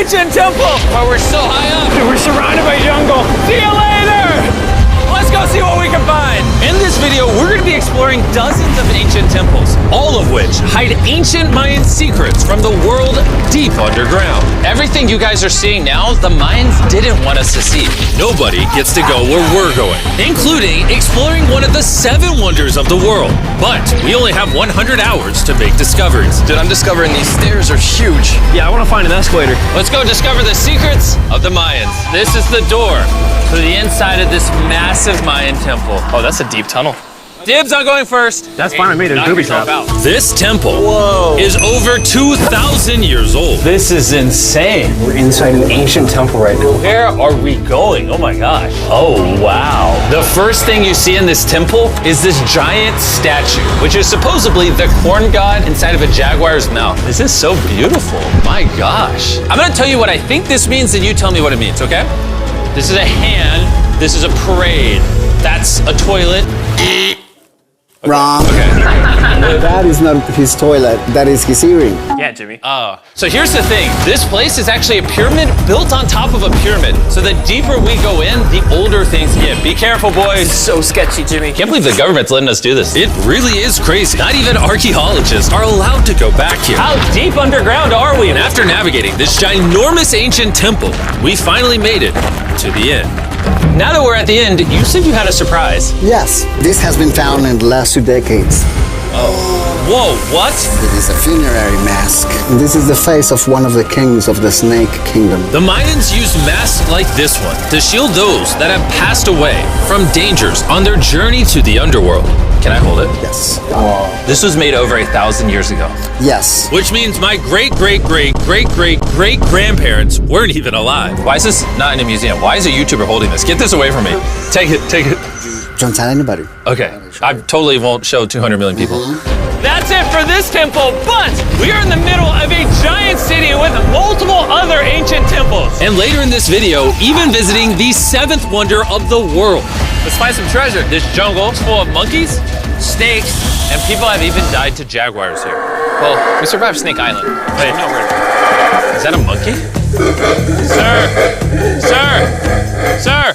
ancient temple. But we're so high up. Dude, we're surrounded by jungle. See you later. Let's go see what we can find. In this video, we're going to be exploring dozens of ancient temples, all of which hide ancient Mayan secrets from the world deep underground. Everything you guys are seeing now, the Mayans didn't want us to see. Nobody gets to go where we're going, including exploring one of the 7 wonders of the world. But we only have 100 hours to make discoveries. Dude, I'm discovering these stairs are huge. Yeah, I want to find an escalator. Let's go discover the secrets of the Mayans. This is the door to the inside of this massive Mayan temple. Oh, that's a deep tunnel. Dibs on going first. That's fine with me, there's booby trap. This temple is over 2,000 years old. This is insane. We're inside an ancient temple right now. Where are we going? Oh my gosh. Oh, wow. The first thing you see in this temple is this giant statue, which is supposedly the corn god inside of a jaguar's mouth. This is so beautiful. My gosh. I'm gonna tell you what I think this means, and you tell me what it means, okay? This is a hand. This is a parade. That's a toilet. Wrong. Okay. That is not his toilet. That is his earring. Yeah, Jimmy. Oh. So here's the thing. This place is actually a pyramid built on top of a pyramid. So the deeper we go in, the older things get. Be careful, boys. So sketchy, Jimmy. Can't believe the government's letting us do this. It really is crazy. Not even archaeologists are allowed to go back here. How deep underground are we? And after navigating this ginormous ancient temple, we finally made it to the end. Now that we're at the end, you said you had a surprise. Yes, this has been found in the last 2 decades. Whoa, what? It is a funerary mask. This is the face of one of the kings of the Snake Kingdom. The Mayans used masks like this one to shield those that have passed away from dangers on their journey to the Underworld. Can I hold it? Yes. This was made over 1,000 years ago. Yes. Which means my great-great-great-great-great-grandparents weren't even alive. Why is this not in a museum? Why is a YouTuber holding this? Get this away from me. Take it, take it. Don't tell anybody. Okay, I totally won't show 200 million people. That's it for this temple, but we are in the middle of a giant city with multiple other ancient temples. And later in this video, even visiting the 7th wonder of the world. Let's find some treasure. This jungle is full of monkeys, snakes, and people have even died to jaguars here. Well, we survived Snake Island. Wait, no, is that a monkey? Sir! Sir! Sir!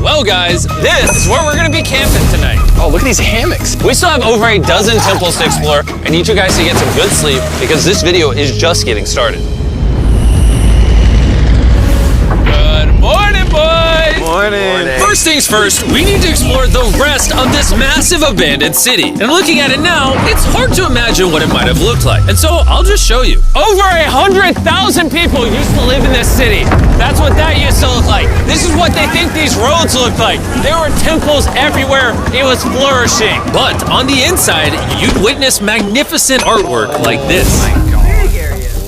Well, guys, this is where we're gonna be camping tonight. Oh, look at these hammocks. We still have over a dozen temples to explore. I need you guys to get some good sleep because this video is just getting started. Good morning, boys! Morning. First things first, we need to explore the rest of this massive abandoned city. And looking at it now, it's hard to imagine what it might have looked like. And so I'll just show you. Over 100,000 people used to live in this city. That's what that used to look like. This is what they think these roads look like. There were temples everywhere. It was flourishing. But on the inside, you'd witness magnificent artwork like this.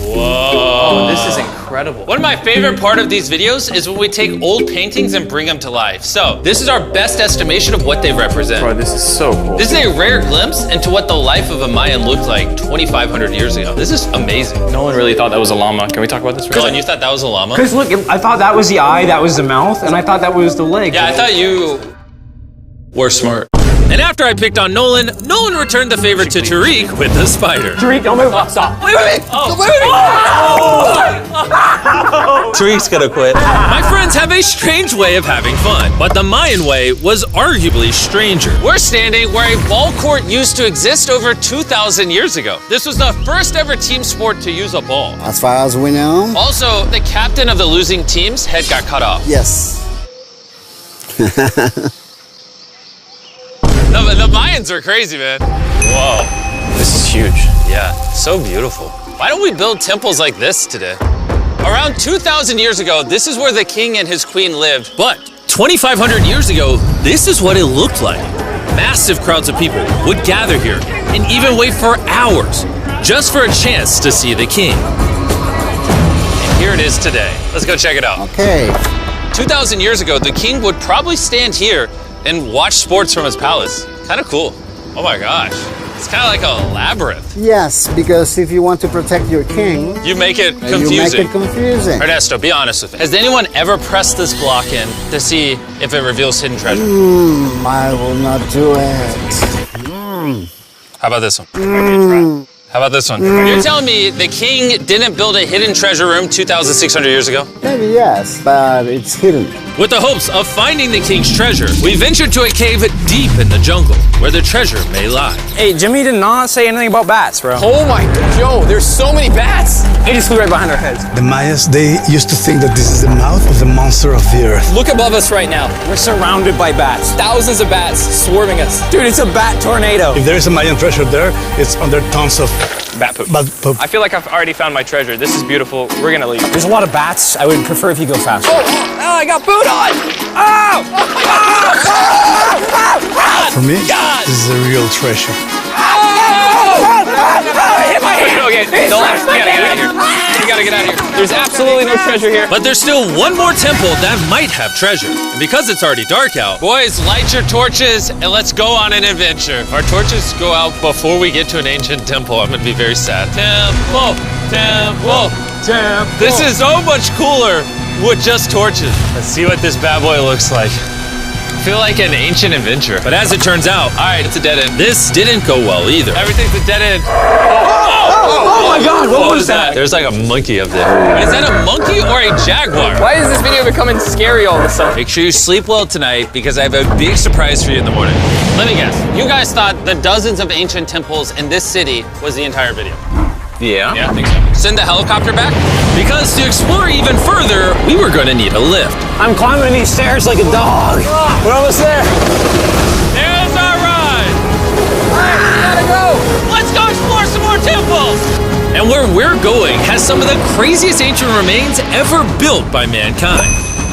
Whoa. This is incredible. One of my favorite part of these videos is when we take old paintings and bring them to life. So this is our best estimation of what they represent. Bro, this is so cool. This is a rare glimpse into what the life of a Mayan looked like 2,500 years ago. This is amazing. No one really thought that was a llama. Can we talk about this? Colin, you thought that was a llama? Because look, I thought that was the eye, that was the mouth, and I thought that was the leg. Yeah, I thought you were smart. And after I picked on Nolan returned the favor to Tariq with the spider. Tariq, don't move. Stop. Wait. Tariq's gonna quit. My friends have a strange way of having fun, but the Mayan way was arguably stranger. We're standing where a ball court used to exist over 2,000 years ago. This was the first ever team sport to use a ball. As far as we know. Also, the captain of the losing team's head got cut off. Yes. The Mayans are crazy, man. Whoa. This is huge. Yeah, so beautiful. Why don't we build temples like this today? Around 2,000 years ago, this is where the king and his queen lived. But 2,500 years ago, this is what it looked like. Massive crowds of people would gather here and even wait for hours just for a chance to see the king. And here it is today. Let's go check it out. Okay. 2,000 years ago, the king would probably stand here and watch sports from his palace. Kind of cool. Oh my gosh. It's kind of like a labyrinth. Yes, because if you want to protect your king, You make it you make confusing. it confusing. Ernesto, be honest with me. Has anyone ever pressed this block in to see if it reveals hidden treasure? I will not do it. How about this one? How about this one? You're telling me the king didn't build a hidden treasure room 2,600 years ago? Maybe yes, but it's hidden. With the hopes of finding the king's treasure, we ventured to a cave deep in the jungle where the treasure may lie. Hey, Jimmy did not say anything about bats, bro. Oh my god, yo, there's so many bats. They just flew right behind our heads. The Mayas, they used to think that this is the mouth of the monster of the earth. Look above us right now. We're surrounded by bats. Thousands of bats swarming us. Dude, it's a bat tornado. If there is a Mayan treasure there, it's under tons of Bat poop. bat poop. I feel like I've already found my treasure. This is beautiful. We're gonna leave. There's a lot of bats. I would prefer if you go faster. Oh, I got food on! Oh! For me, this is a real treasure. Hit my hand! Okay, no, we gotta get out of here. We gotta get out of here. There's absolutely no treasure here. But there's still one more temple that might have treasure. And because it's already dark out, boys, light your torches and let's go on an adventure. If our torches go out before we get to an ancient temple, I'm gonna be very sad. Temple, temple, temple. This is so much cooler with just torches. Let's see what this bad boy looks like. I feel like an ancient adventure. But as it turns out, all right, it's a dead end. This didn't go well either. Everything's a dead end. Oh my god, what was that? There's like a monkey up there. Is that a monkey or a jaguar? Why is this video becoming scary all of a sudden? Make sure you sleep well tonight because I have a big surprise for you in the morning. Let me guess. You guys thought the dozens of ancient temples in this city was the entire video. Yeah. Yeah, I think so. Send the helicopter back? Because to explore even further, we were going to need a lift. I'm climbing these stairs like a dog. We're almost there. There's our ride! Gotta go! Let's go explore some more temples! And where we're going has some of the craziest ancient remains ever built by mankind.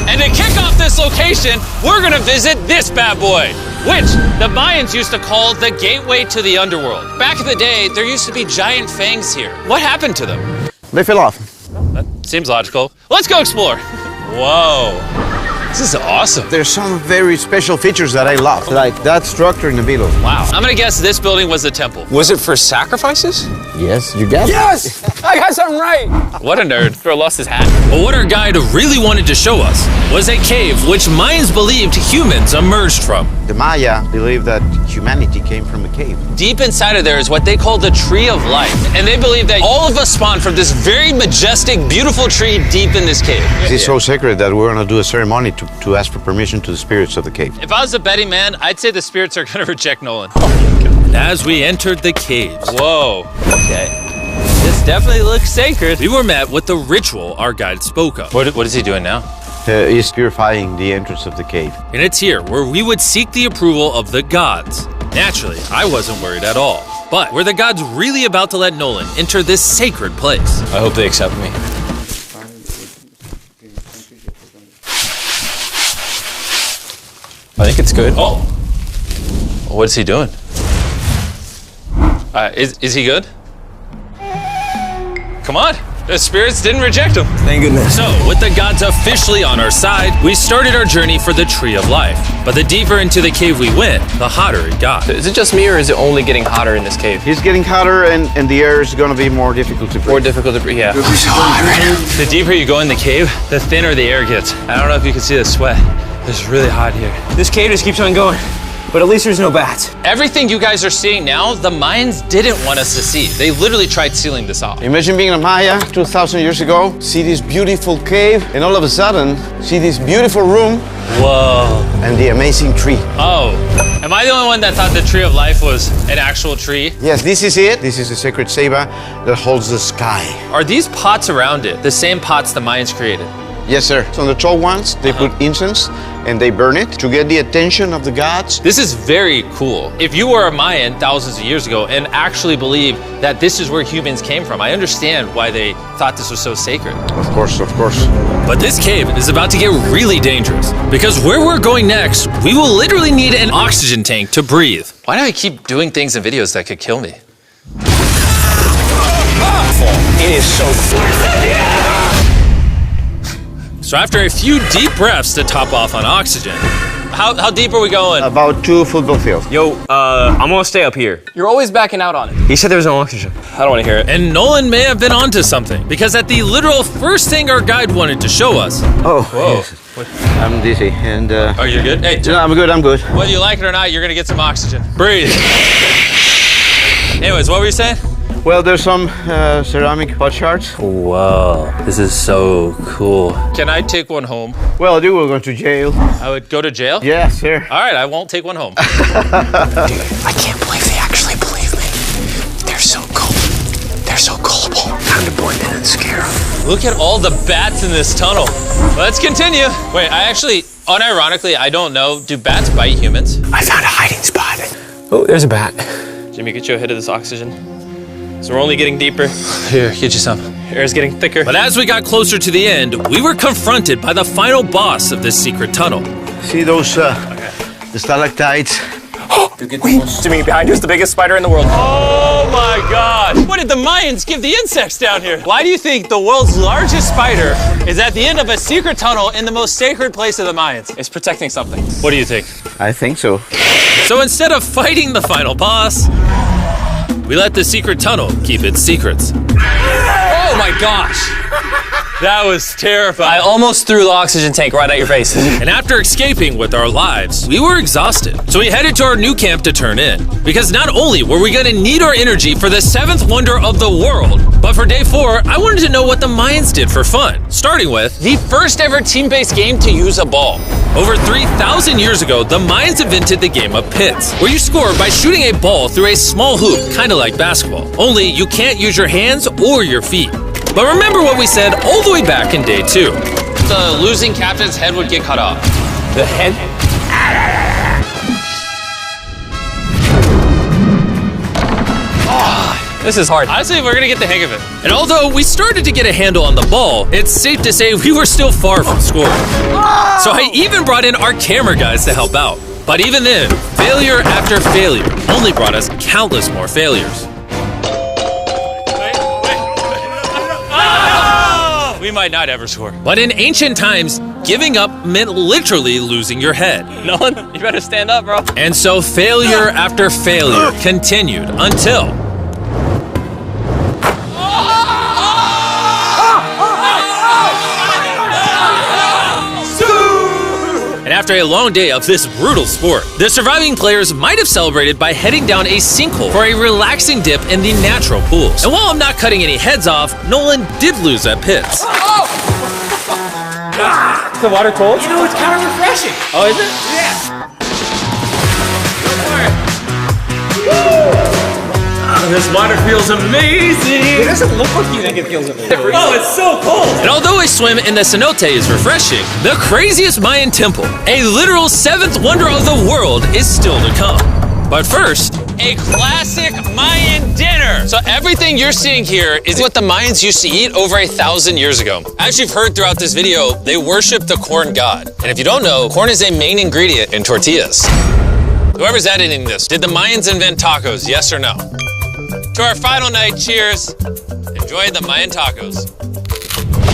And to kick off this location, we're gonna visit this bad boy, which the Mayans used to call the gateway to the Underworld. Back in the day, there used to be giant fangs here. What happened to them? They fell off. That seems logical. Let's go explore. Whoa. This is awesome. There's some very special features that I love, like that structure in the middle. Wow. I'm gonna guess this building was the temple. Was it for sacrifices? Yes, you get it. Yes! I got something right. What a nerd. Throw lost his hat. But what our guide really wanted to show us was a cave which Mayans believed humans emerged from. The Maya believe that humanity came from a cave. Deep inside of there is what they call the Tree of Life. And they believe that all of us spawned from this very majestic, beautiful tree deep in this cave. It's so sacred that we're gonna do a ceremony to ask for permission to the spirits of the cave. If I was a betting man, I'd say the spirits are gonna reject Nolan. And as we entered the caves, whoa, okay. This definitely looks sacred. We were met with the ritual our guide spoke of. What is he doing now? He's purifying the entrance of the cave. And it's here where we would seek the approval of the gods. Naturally, I wasn't worried at all. But were the gods really about to let Nolan enter this sacred place? I hope they accept me. I think it's good. Oh! What is he doing? Is he good? Come on! The spirits didn't reject him. Thank goodness. So, with the gods officially on our side, we started our journey for the Tree of Life. But the deeper into the cave we went, the hotter it got. Is it just me or is it only getting hotter in this cave? It's getting hotter and the air is gonna be more difficult to breathe. More difficult to breathe, yeah. The deeper you go in the cave, the thinner the air gets. I don't know if you can see the sweat. It's really hot here. This cave just keeps on going. But at least there's no bats. Everything you guys are seeing now, the Mayans didn't want us to see. They literally tried sealing this off. Imagine being a Maya 2,000 years ago, see this beautiful cave, and all of a sudden, see this beautiful room Whoa. and the amazing tree. Oh, am I the only one that thought the Tree of Life was an actual tree? Yes, this is it. This is the sacred ceiba that holds the sky. Are these pots around it the same pots the Mayans created? Yes, sir. So on the tall ones, they put incense and they burn it to get the attention of the gods. This is very cool. If you were a Mayan thousands of years ago and actually believed that this is where humans came from, I understand why they thought this was so sacred. Of course, of course. But this cave is about to get really dangerous because where we're going next, we will literally need an oxygen tank to breathe. Why do I keep doing things in videos that could kill me? It is so cool. So after a few deep breaths to top off on oxygen, how deep are we going? About 2 football fields. Yo, I'm gonna stay up here. You're always backing out on it. He said there was no oxygen. I don't want to hear it. And Nolan may have been onto something because at the literal first thing our guide wanted to show us. Oh, Whoa. yes. I'm dizzy and... Are you good? Hey, no, I'm good, I'm good. whether you like it or not, you're gonna get some oxygen. Breathe. Anyways, what were you saying? Well, there's some ceramic pot shards. Whoa, this is so cool. Can I take one home? Well, you will go to jail. I would go to jail? Yes, sir. All right, I won't take one home. Dude, I can't believe they actually believe me. They're so cool. They're so gullible. Time to blend in and scare them. Look at all the bats in this tunnel. Let's continue. Wait, I actually, unironically, I don't know. Do bats bite humans? I found a hiding spot. Oh, there's a bat. Jimmy, get you a hit of this oxygen. So we're only getting deeper. Here, get you some. Air's getting thicker. But as we got closer to the end, we were confronted by the final boss of this secret tunnel. See those the stalactites? Jimmy, behind you is the biggest spider in the world. Oh my God! What did the Mayans give the insects down here? Why do you think the world's largest spider is at the end of a secret tunnel in the most sacred place of the Mayans? It's protecting something. What do you think? I think so. So instead of fighting the final boss, we let the secret tunnel keep its secrets. Oh my gosh! That was terrifying. I almost threw the oxygen tank right at your face. And after escaping with our lives, we were exhausted. So we headed to our new camp to turn in. Because not only were we gonna need our energy for the 7th wonder of the world, but for day 4, I wanted to know what the Mayans did for fun. Starting with the first ever team-based game to use a ball. Over 3,000 years ago, the Mayans invented the game of pits, where you score by shooting a ball through a small hoop, kind of like basketball. Only you can't use your hands or your feet. But remember what we said all the way back in day 2. The losing captain's head would get cut off. The head? This is hard. Honestly, we're gonna get the hang of it. And although we started to get a handle on the ball, it's safe to say we were still far from scoring. So I even brought in our camera guys to help out. But even then, failure after failure only brought us countless more failures. We might not ever score. But in ancient times, giving up meant literally losing your head. Nolan, you better stand up, bro. And so failure after failure continued until... And after a long day of this brutal sport, the surviving players might have celebrated by heading down a sinkhole for a relaxing dip in the natural pools. And while I'm not cutting any heads off, Nolan did lose at pits. Is the water cold? You know, it's kind of refreshing. Oh, is it? Yeah. This water feels amazing! It doesn't look like you think it feels amazing. Oh, it's so cold! And although a swim in the cenote is refreshing, the craziest Mayan temple, a literal 7th wonder of the world, is still to come. But first, a classic Mayan dinner! So everything you're seeing here is what the Mayans used to eat over 1,000 years ago. As you've heard throughout this video, they worship the corn god. And if you don't know, corn is a main ingredient in tortillas. Whoever's editing this, did the Mayans invent tacos, yes or no? To our final night, cheers. Enjoy the Mayan tacos.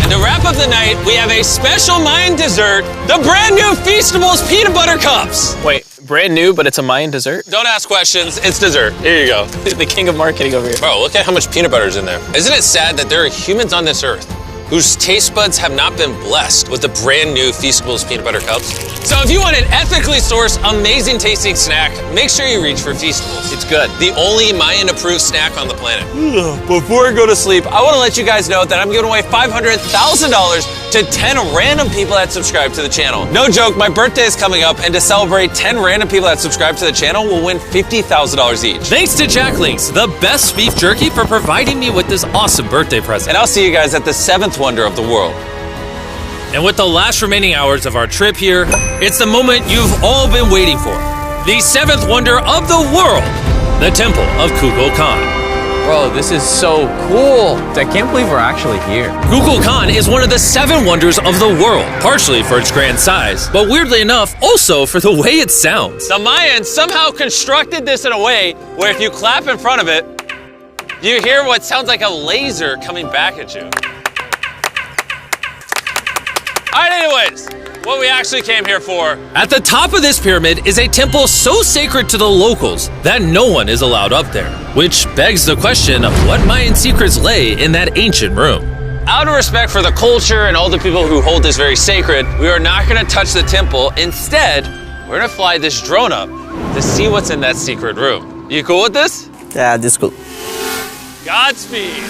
And to wrap up the night, we have a special Mayan dessert, the brand new Feastables peanut butter cups. Wait, brand new, but it's a Mayan dessert? Don't ask questions, it's dessert. Here you go. The king of marketing over here. Bro, look at how much peanut butter is in there. Isn't it sad that there are humans on this earth whose taste buds have not been blessed with the brand new Feastables peanut butter cups? So if you want an ethically sourced, amazing tasting snack, make sure you reach for Feastables. It's good. The only Mayan approved snack on the planet. Before I go to sleep, I want to let you guys know that I'm giving away $500,000 to 10 random people that subscribe to the channel. No joke, my birthday is coming up, and to celebrate, 10 random people that subscribe to the channel will win $50,000 each. Thanks to Jack Links, the best beef jerky, for providing me with this awesome birthday present. And I'll see you guys at the 7th wonder of the world. And with the last remaining hours of our trip here, it's the moment you've all been waiting for. The 7th wonder of the world, the Temple of Kukulkan. Bro, this is so cool. I can't believe we're actually here. Kukulkan is one of the 7 wonders of the world, partially for its grand size, but weirdly enough, also for the way it sounds. The Mayans somehow constructed this in a way where if you clap in front of it, you hear what sounds like a laser coming back at you. All right, anyways, what we actually came here for. At the top of this pyramid is a temple so sacred to the locals that no one is allowed up there, which begs the question of what Mayan secrets lay in that ancient room. Out of respect for the culture and all the people who hold this very sacred, we are not gonna touch the temple. Instead, we're gonna fly this drone up to see what's in that secret room. You cool with this? Yeah, this is cool. Godspeed.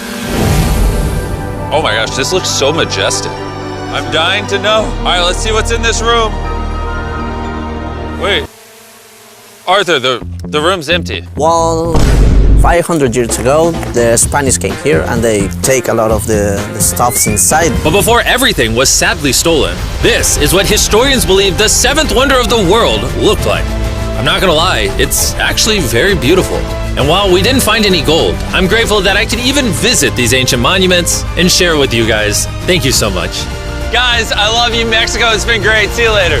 Oh my gosh, this looks so majestic. I'm dying to know. All right, let's see what's in this room. Wait. Arthur, the room's empty. Well, 500 years ago, the Spanish came here and they take a lot of the stuffs inside. But before everything was sadly stolen, this is what historians believe the seventh wonder of the world looked like. I'm not gonna lie, it's actually very beautiful. And while we didn't find any gold, I'm grateful that I could even visit these ancient monuments and share with you guys. Thank you so much. Guys, I love you, Mexico. It's been great. See you later.